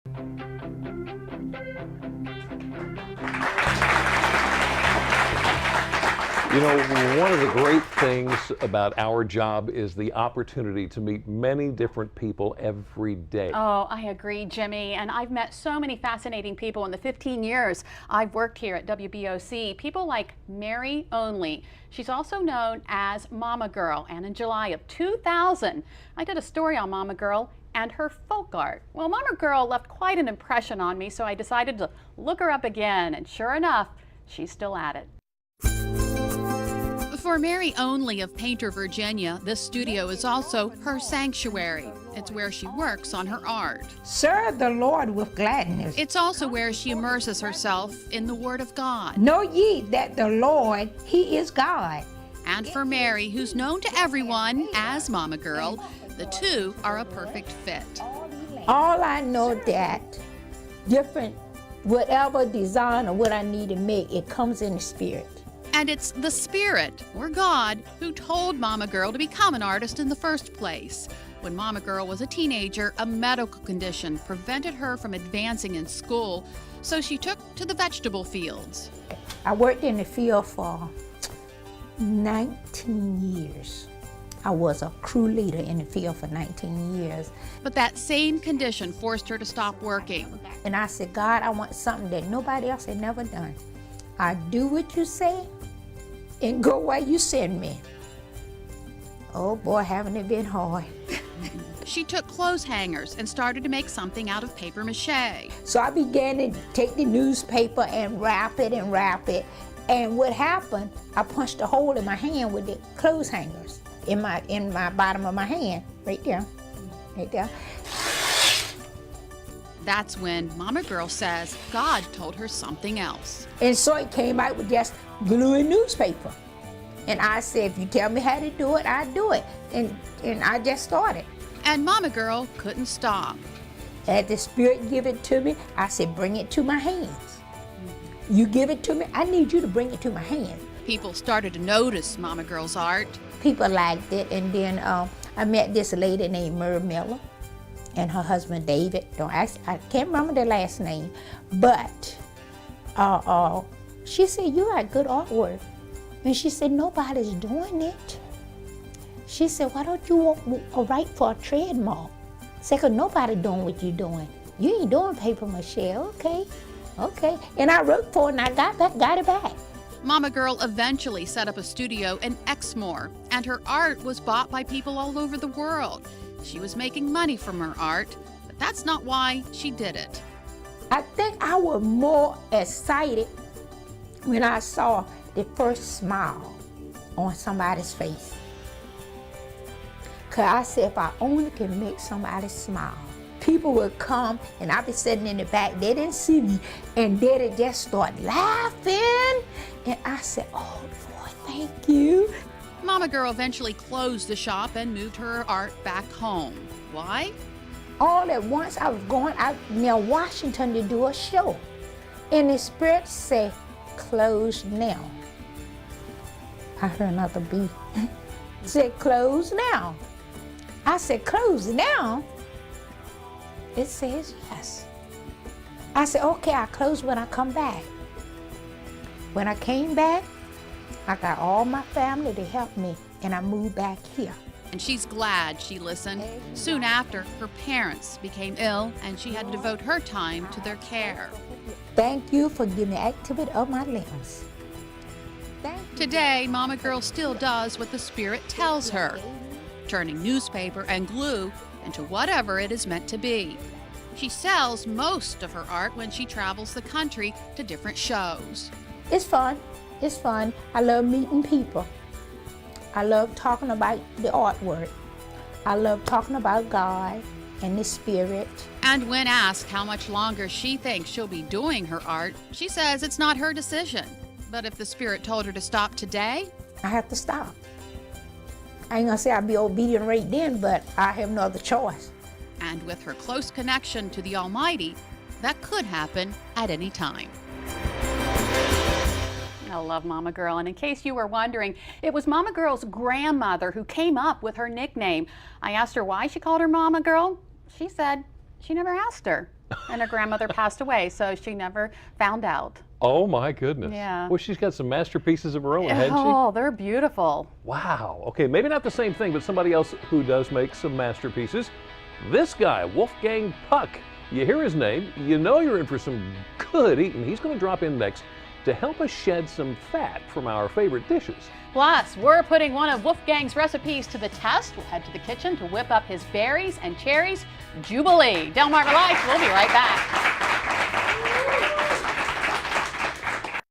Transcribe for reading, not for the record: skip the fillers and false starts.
You know, one of the great things about our job is the opportunity to meet many different people every day. Oh, I agree, Jimmy. And I've met so many fascinating people in the 15 years I've worked here at WBOC. People like Mary Only. She's also known as Mama Girl. And in July of 2000, I did a story on Mama Girl and her folk art. Well, Mama Girl left quite an impression on me, so I decided to look her up again. And sure enough, she's still at it. For Mary Only of Painter, Virginia, this studio is also her sanctuary. It's where she works on her art. Serve the Lord with gladness. It's also where she immerses herself in the Word of God. Know ye that the Lord, He is God. And for Mary, who's known to everyone as Mama Girl, the two are a perfect fit. All I know that different, whatever design or what I need to make, it comes in the spirit. And it's the Spirit, or God, who told Mama Girl to become an artist in the first place. When Mama Girl was a teenager, a medical condition prevented her from advancing in school, so she took to the vegetable fields. I worked in the field for 19 years. I was a crew leader in the field for 19 years. But that same condition forced her to stop working. And I said, God, I want something that nobody else had never done. I do what you say and go where you send me. Oh boy, haven't it been hard. She took clothes hangers and started to make something out of paper mache. So I began to take the newspaper and wrap it. And what happened, I punched a hole in my hand with the clothes hangers in my bottom of my hand, right there. That's when Mama Girl says God told her something else. And so it came out with just glue and newspaper. And I said, if you tell me how to do it, I do it. And I just started. And Mama Girl couldn't stop. As the Spirit give it to me, I said, bring it to my hands. You give it to me, I need you to bring it to my hands. People started to notice Mama Girl's art. People liked it, and then I met this lady named Murray Miller and her husband David. Don't ask, I can't remember their last name, but she said, you got good artwork. And she said, nobody's doing it. She said, why don't you write for a trademark? I said, 'cause nobody doing what you doing. You ain't doing paper mache. Okay. And I wrote for it and I got it back. Mama Girl eventually set up a studio in Exmoor, and her art was bought by people all over the world. She was making money from her art, but that's not why she did it. I think I was more excited when I saw the first smile on somebody's face. 'Cause I said, if I only can make somebody smile. People would come and I'd be sitting in the back, they didn't see me, and they'd just start laughing. And I said, oh Lord, thank you. Mama Girl eventually closed the shop and moved her art back home. Why? All at once I was going out near Washington to do a show. And the Spirit said, close now. I heard another beat. Said, close now. I said, close now? It says yes. I said, okay, I'll close when I come back. When I came back, I got all my family to help me, and I moved back here. And she's glad she listened. Soon after, her parents became ill, and she had to devote her time to their care. Thank you for giving me activity of my limbs. Today, Mama Girl still does what the Spirit tells her, turning newspaper and glue into whatever it is meant to be. She sells most of her art when she travels the country to different shows. It's fun. It's fun. I love meeting people. I love talking about the artwork. I love talking about God and the Spirit. And when asked how much longer she thinks she'll be doing her art, she says it's not her decision. But if the Spirit told her to stop today, I have to stop. I ain't gonna say I'll be obedient right then, but I have no other choice. And with her close connection to the Almighty, that could happen at any time. I love Mama Girl, and in case you were wondering, it was Mama Girl's grandmother who came up with her nickname. I asked her why she called her Mama Girl. She said she never asked her. And her grandmother passed away, so she never found out. Oh my goodness. Yeah. Well, she's got some masterpieces of her own, hasn't she? Oh, they're beautiful. Wow. Okay, maybe not the same thing, but somebody else who does make some masterpieces. This guy, Wolfgang Puck. You hear his name, you know you're in for some good eating. He's going to drop in next to help us shed some fat from our favorite dishes. Plus, we're putting one of Wolfgang's recipes to the test. We'll head to the kitchen to whip up his berries and cherries Jubilee. Delmarva Life, we'll be right back.